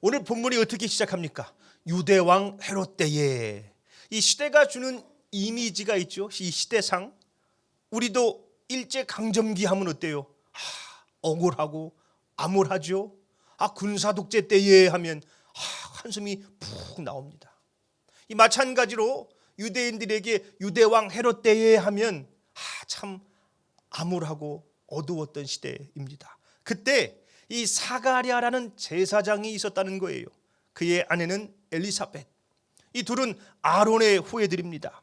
오늘 본문이 어떻게 시작합니까? 유대왕 헤롯 때에. 이 시대가 주는 이미지가 있죠. 이 시대상. 우리도 일제강점기 하면 어때요? 억울하고 암울하죠. 군사독재 때에 하면 한숨이 푹 나옵니다. 이 마찬가지로 유대인들에게 유대왕 헤롯 때에 하면 참 암울하고 어두웠던 시대입니다. 그때 이 사가랴라는 제사장이 있었다는 거예요. 그의 아내는 엘리사벳. 이 둘은 아론의 후예들입니다.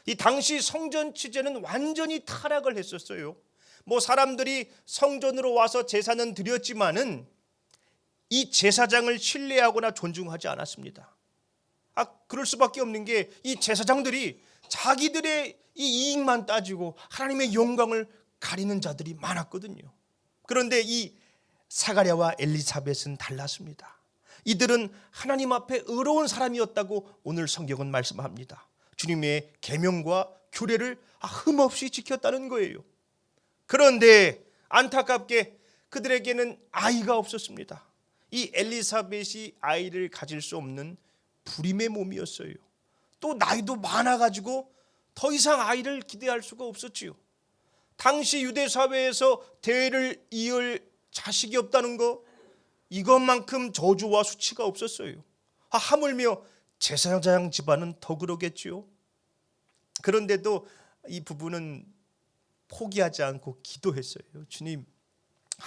이 당시 성전 취재는 완전히 타락을 했었어요. 사람들이 성전으로 와서 제사는 드렸지만은 이 제사장을 신뢰하거나 존중하지 않았습니다. 그럴 수밖에 없는 게 이 제사장들이 자기들의 이 이익만 따지고 하나님의 영광을 가리는 자들이 많았거든요. 그런데 이 사가랴와 엘리사벳은 달랐습니다. 이들은 하나님 앞에 의로운 사람이었다고 오늘 성경은 말씀합니다. 주님의 계명과 규례를 흠없이 지켰다는 거예요. 그런데 안타깝게 그들에게는 아이가 없었습니다. 이 엘리사벳이 아이를 가질 수 없는 불임의 몸이었어요. 또 나이도 많아가지고 더 이상 아이를 기대할 수가 없었지요. 당시 유대 사회에서 대를 이을 자식이 없다는 거, 이것만큼 저주와 수치가 없었어요. 하물며 제사장 집안은 더 그러겠지요. 그런데도 이 부부는 포기하지 않고 기도했어요. 주님,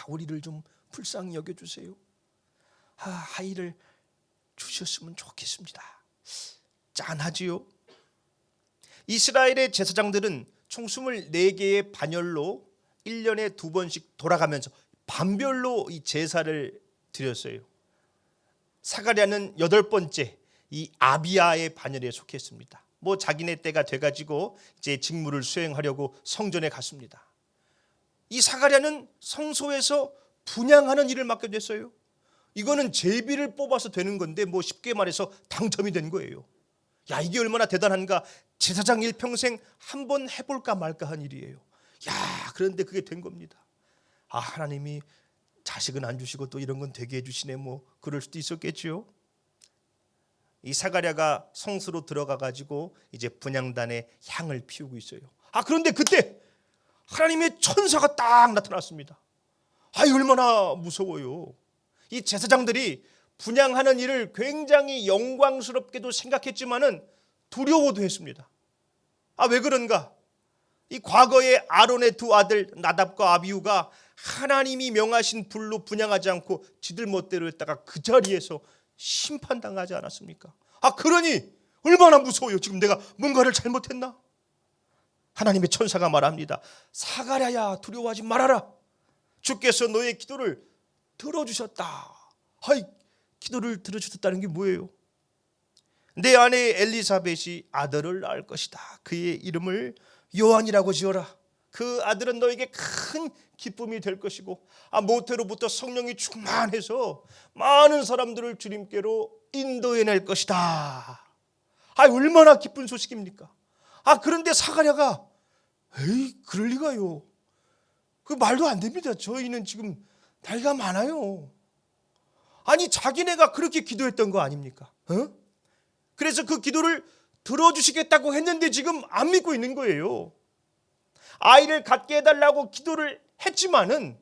우리를 좀 불쌍히 여겨주세요. 아이를 주셨으면 좋겠습니다. 짠하지요. 이스라엘의 제사장들은 총 24개의 반열로 1년에 2번씩 돌아가면서 반별로 이 제사를 드렸어요. 사가랴는 8번째 이 아비야의 반열에 속했습니다. 자기네 때가 돼가지고 이제 직무를 수행하려고 성전에 갔습니다. 이 사가랴는 성소에서 분향하는 일을 맡게 됐어요. 이거는 제비를 뽑아서 되는 건데 쉽게 말해서 당첨이 된 거예요. 이게 얼마나 대단한가. 제사장 일평생 한번 해볼까 말까 한 일이에요. 그런데 그게 된 겁니다. 하나님이 자식은 안 주시고 또 이런 건 되게 해주시네, 그럴 수도 있었겠지요. 이 사가랴가 성수로 들어가 가지고 이제 분향단에 향을 피우고 있어요. 그런데 그때 하나님의 천사가 딱 나타났습니다. 얼마나 무서워요. 이 제사장들이 분향하는 일을 굉장히 영광스럽게도 생각했지만은 두려워도 했습니다. 왜 그런가? 이 과거에 아론의 두 아들 나답과 아비후가 하나님이 명하신 불로 분향하지 않고 지들 멋대로 했다가 그 자리에서 심판당하지 않았습니까? 그러니 얼마나 무서워요. 지금 내가 뭔가를 잘못했나? 하나님의 천사가 말합니다. 사가랴야, 두려워하지 말아라. 주께서 너의 기도를 들어주셨다. 기도를 들어주셨다는 게 뭐예요? 내 아내 엘리사벳이 아들을 낳을 것이다. 그의 이름을 요한이라고 지어라. 그 아들은 너에게 큰 기쁨이 될 것이고 모태로부터 성령이 충만해서 많은 사람들을 주님께로 인도해낼 것이다. 얼마나 기쁜 소식입니까? 그런데 사가랴가 그럴 리가요. 그 말도 안 됩니다. 저희는 지금 나이가 많아요. 자기네가 그렇게 기도했던 거 아닙니까? 그래서 그 기도를 들어주시겠다고 했는데 지금 안 믿고 있는 거예요. 아이를 갖게 해달라고 기도를 했지만은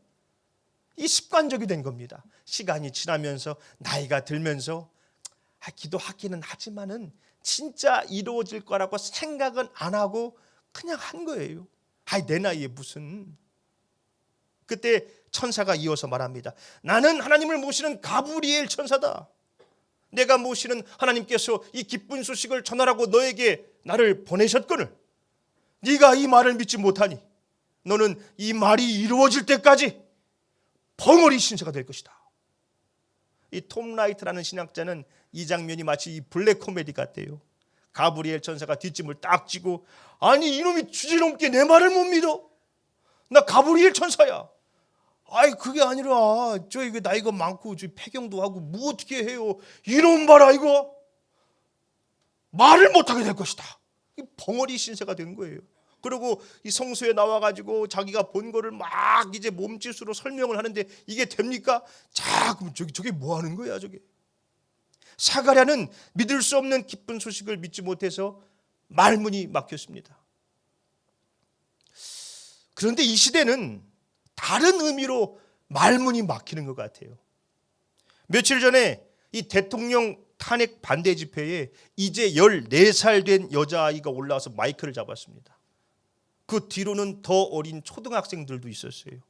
이 습관적이 된 겁니다. 시간이 지나면서 나이가 들면서 기도하기는 하지만은 진짜 이루어질 거라고 생각은 안 하고 그냥 한 거예요. 내 나이에 무슨. 그때 천사가 이어서 말합니다. 나는 하나님을 모시는 가브리엘 천사다. 내가 모시는 하나님께서 이 기쁜 소식을 전하라고 너에게 나를 보내셨거늘 네가 이 말을 믿지 못하니 너는 이 말이 이루어질 때까지 벙어리 신세가 될 것이다. 이 톰 라이트라는 신학자는 이 장면이 마치 이 블랙 코미디 같대요. 가브리엘 천사가 뒷짐을 딱 쥐고 이놈이 주제넘게 내 말을 못 믿어. 나 가브리엘 천사야. 그게 아니라 이게 나이가 많고 폐경도 하고 어떻게 해요. 이놈 봐라, 이거 말을 못하게 될 것이다. 벙어리 신세가 된 거예요. 그리고 이 성소에 나와가지고 자기가 본 거를 이제 몸짓으로 설명을 하는데 이게 됩니까? 그럼 저게 뭐 하는 거야, 저게? 사가랴는 믿을 수 없는 기쁜 소식을 믿지 못해서 말문이 막혔습니다. 그런데 이 시대는 다른 의미로 말문이 막히는 것 같아요. 며칠 전에 이 대통령 탄핵 반대 집회에 이제 14살 된 여자아이가 올라와서 마이크를 잡았습니다. 그 뒤로는 더 어린 초등학생들도 있었어요.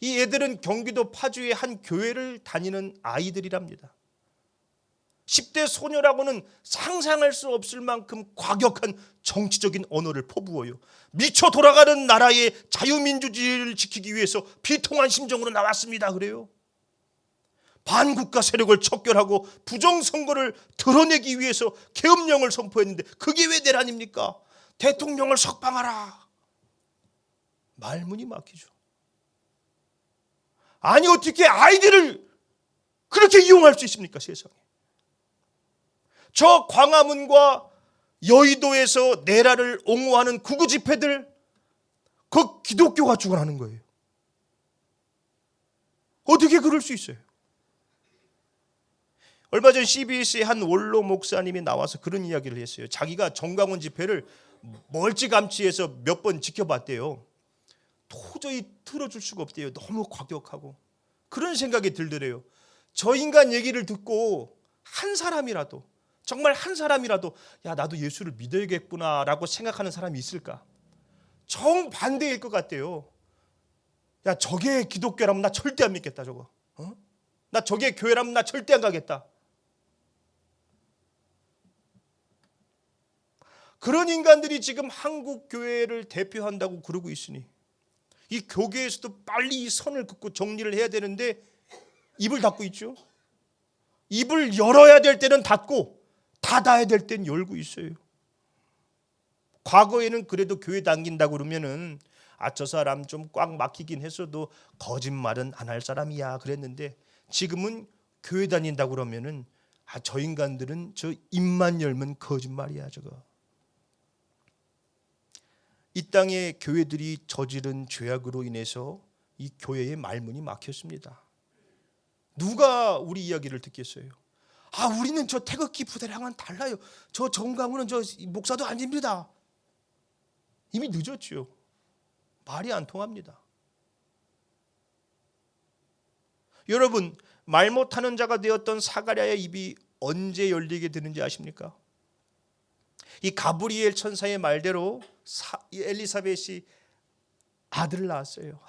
이 애들은 경기도 파주의 한 교회를 다니는 아이들이랍니다. 10대 소녀라고는 상상할 수 없을 만큼 과격한 정치적인 언어를 퍼부어요. 미쳐 돌아가는 나라의 자유민주주의를 지키기 위해서 비통한 심정으로 나왔습니다. 그래요. 반국가 세력을 척결하고 부정선거를 드러내기 위해서 계엄령을 선포했는데 그게 왜 내란입니까? 대통령을 석방하라. 말문이 막히죠. 아니 어떻게 아이들을 그렇게 이용할 수 있습니까? 세상에. 저 광화문과 여의도에서 내란을 옹호하는 구구 집회들, 그 기독교가 주관하는 거예요. 어떻게 그럴 수 있어요? 얼마 전 CBS의 한 원로 목사님이 나와서 그런 이야기를 했어요. 자기가 정광훈 집회를 멀찌감치해서 몇 번 지켜봤대요. 도저히 틀어줄 수가 없대요. 너무 과격하고. 그런 생각이 들더래요. 저 인간 얘기를 듣고 한 사람이라도, 정말 한 사람이라도 야 나도 예수를 믿어야겠구나 라고 생각하는 사람이 있을까? 정반대일 것 같대요. 야 저게 기독교라면 나 절대 안 믿겠다 저거. 나 저게 교회라면 나 절대 안 가겠다. 그런 인간들이 지금 한국 교회를 대표한다고 그러고 있으니 이 교계에서도 빨리 이 선을 긋고 정리를 해야 되는데 입을 닫고 있죠. 입을 열어야 될 때는 닫고 닫아야 될 때는 열고 있어요. 과거에는 그래도 교회 다닌다고 그러면은 저 사람 좀 꽉 막히긴 했어도 거짓말은 안 할 사람이야 그랬는데 지금은 교회 다닌다고 그러면은 저 인간들은 저 입만 열면 거짓말이야 저거. 이 땅의 교회들이 저지른 죄악으로 인해서 이 교회의 말문이 막혔습니다. 누가 우리 이야기를 듣겠어요? 우리는 저 태극기 부대랑은 달라요. 저 정강훈은 저 목사도 아닙니다. 이미 늦었죠. 말이 안 통합니다. 여러분, 말 못하는 자가 되었던 사가랴의 입이 언제 열리게 되는지 아십니까? 이 가브리엘 천사의 말대로 엘리사벳이 아들을 낳았어요.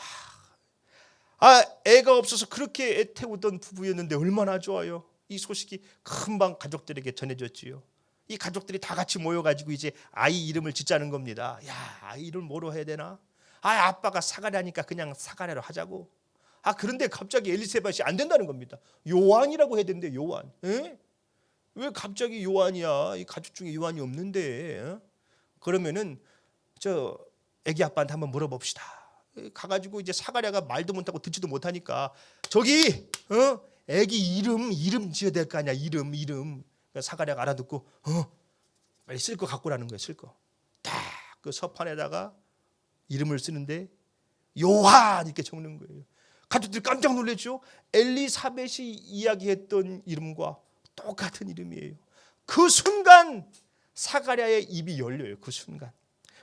애가 없어서 그렇게 애태우던 부부였는데 얼마나 좋아요. 이 소식이 금방 가족들에게 전해졌지요. 이 가족들이 다 같이 모여가지고 이제 아이 이름을 짓자는 겁니다. 아이 이름을 뭐로 해야 되나? 아빠가 사가랴니까 그냥 사가랴로 하자고. 그런데 갑자기 엘리사벳이 안 된다는 겁니다. 요한이라고 해야 되는데 요한. 왜 갑자기 요한이야? 이 가족 중에 요한이 없는데. 그러면은 저 애기 아빠한테 한번 물어봅시다. 가가지고 이제 사가랴가 말도 못하고 듣지도 못하니까 저기 애기 이름 지어야 될 거 아니야. 이름. 그러니까 사가랴가 알아듣고 빨리 쓸 거 갖고 라는 거야. 쓸 거. 딱 그 서판에다가 이름을 쓰는데 요한 이렇게 적는 거예요. 가족들이 깜짝 놀랐죠. 엘리사벳이 이야기했던 이름과 똑같은 이름이에요. 그 순간 사가랴의 입이 열려요. 그 순간.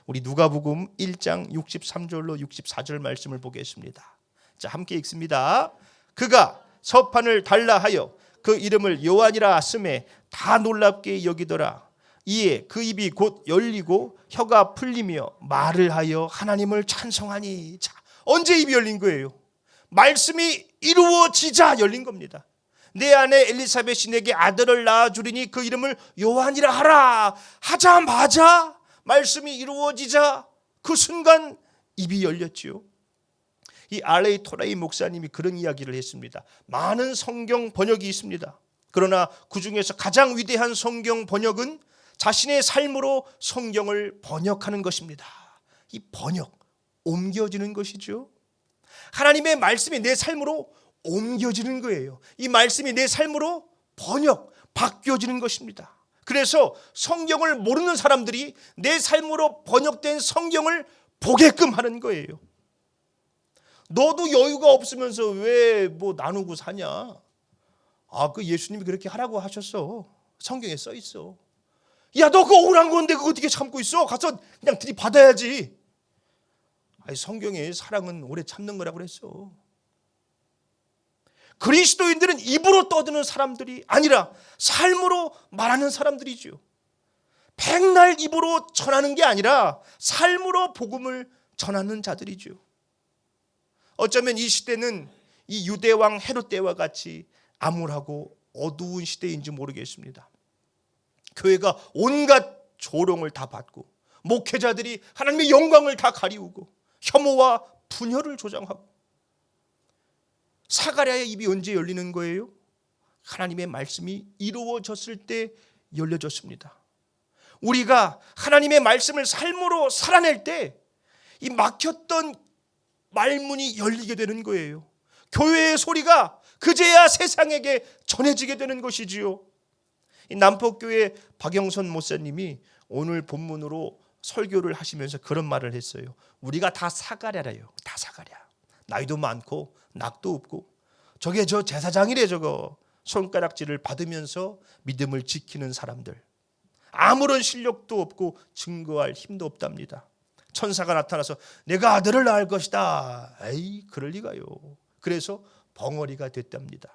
우리 누가복음 1장 63절로 64절 말씀을 보겠습니다. 자, 함께 읽습니다. 그가 서판을 달라 하여 그 이름을 요한이라 쓰매 다 놀랍게 여기더라. 이에 그 입이 곧 열리고 혀가 풀리며 말을 하여 하나님을 찬송하니. 자, 언제 입이 열린 거예요? 말씀이 이루어지자 열린 겁니다. 내 아내 엘리사벳이 내게 아들을 낳아주리니 그 이름을 요한이라 하라 하자마자 말씀이 이루어지자 그 순간 입이 열렸지요. 이 R.A. 토라이 목사님이 그런 이야기를 했습니다. 많은 성경 번역이 있습니다. 그러나 그 중에서 가장 위대한 성경 번역은 자신의 삶으로 성경을 번역하는 것입니다. 이 번역, 옮겨지는 것이죠. 하나님의 말씀이 내 삶으로 옮겨지는 거예요. 이 말씀이 내 삶으로 바뀌어지는 것입니다. 그래서 성경을 모르는 사람들이 내 삶으로 번역된 성경을 보게끔 하는 거예요. 너도 여유가 없으면서 왜 나누고 사냐? 그 예수님이 그렇게 하라고 하셨어. 성경에 써 있어. 야, 너 그거 억울한 건데 그거 어떻게 참고 있어? 가서 그냥 들이받아야지. 성경에 사랑은 오래 참는 거라고 그랬어. 그리스도인들은 입으로 떠드는 사람들이 아니라 삶으로 말하는 사람들이죠. 백날 입으로 전하는 게 아니라 삶으로 복음을 전하는 자들이죠. 어쩌면 이 시대는 이 유대왕 헤롯 때와 같이 암울하고 어두운 시대인지 모르겠습니다. 교회가 온갖 조롱을 다 받고 목회자들이 하나님의 영광을 다 가리우고 혐오와 분열을 조장하고, 사가랴의 입이 언제 열리는 거예요? 하나님의 말씀이 이루어졌을 때 열려졌습니다. 우리가 하나님의 말씀을 삶으로 살아낼 때 이 막혔던 말문이 열리게 되는 거예요. 교회의 소리가 그제야 세상에게 전해지게 되는 것이지요. 이 남포교회 박영선 목사님이 오늘 본문으로 설교를 하시면서 그런 말을 했어요. 우리가 다 사가랴래요. 다 사가랴. 나이도 많고 낙도 없고 저게 저 제사장이래. 저거 손가락질을 받으면서 믿음을 지키는 사람들, 아무런 실력도 없고 증거할 힘도 없답니다. 천사가 나타나서 내가 아들을 낳을 것이다. 에이, 그럴 리가요. 그래서 벙어리가 됐답니다.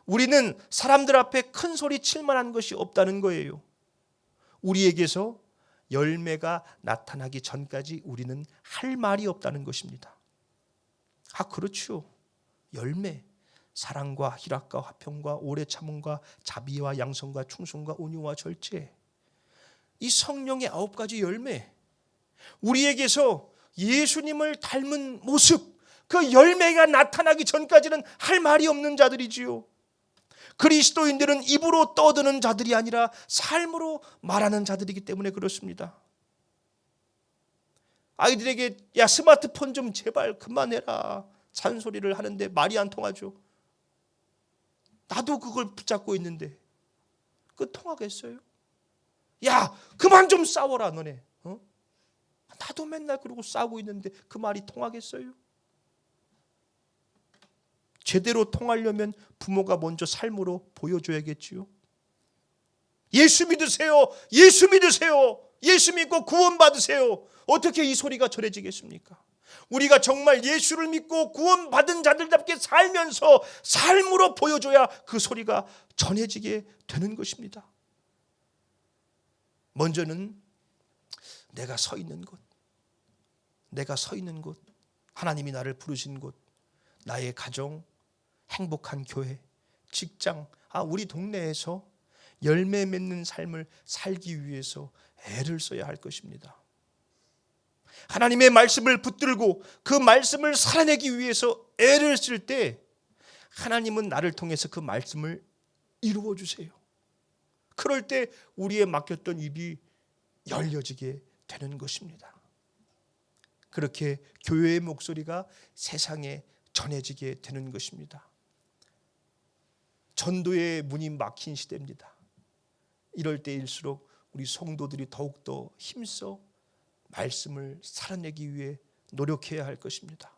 우리는 사람들 앞에 큰 소리 칠 만한 것이 없다는 거예요. 우리에게서 열매가 나타나기 전까지 우리는 할 말이 없다는 것입니다. 그렇죠. 열매, 사랑과 희락과 화평과 오래 참음과 자비와 양성과 충성과 온유와 절제, 이 성령의 9가지 열매, 우리에게서 예수님을 닮은 모습, 그 열매가 나타나기 전까지는 할 말이 없는 자들이지요. 그리스도인들은 입으로 떠드는 자들이 아니라 삶으로 말하는 자들이기 때문에 그렇습니다. 아이들에게 야, 스마트폰 좀 제발 그만해라 잔소리를 하는데 말이 안 통하죠. 나도 그걸 붙잡고 있는데 그 통하겠어요? 야, 그만 좀 싸워라 너네. 나도 맨날 그러고 싸우고 있는데 그 말이 통하겠어요? 제대로 통하려면 부모가 먼저 삶으로 보여줘야겠지요. 예수 믿으세요. 예수 믿으세요. 예수 믿고 구원 받으세요. 어떻게 이 소리가 전해지겠습니까? 우리가 정말 예수를 믿고 구원 받은 자들답게 살면서 삶으로 보여줘야 그 소리가 전해지게 되는 것입니다. 먼저는 내가 서 있는 곳, 내가 서 있는 곳, 하나님이 나를 부르신 곳, 나의 가정, 행복한 교회, 직장, 우리 동네에서 열매 맺는 삶을 살기 위해서 애를 써야 할 것입니다. 하나님의 말씀을 붙들고 그 말씀을 살아내기 위해서 애를 쓸 때 하나님은 나를 통해서 그 말씀을 이루어 주세요. 그럴 때 우리의 막혔던 입이 열려지게 되는 것입니다. 그렇게 교회의 목소리가 세상에 전해지게 되는 것입니다. 전도의 문이 막힌 시대입니다. 이럴 때일수록 우리 성도들이 더욱더 힘써 말씀을 살아내기 위해 노력해야 할 것입니다.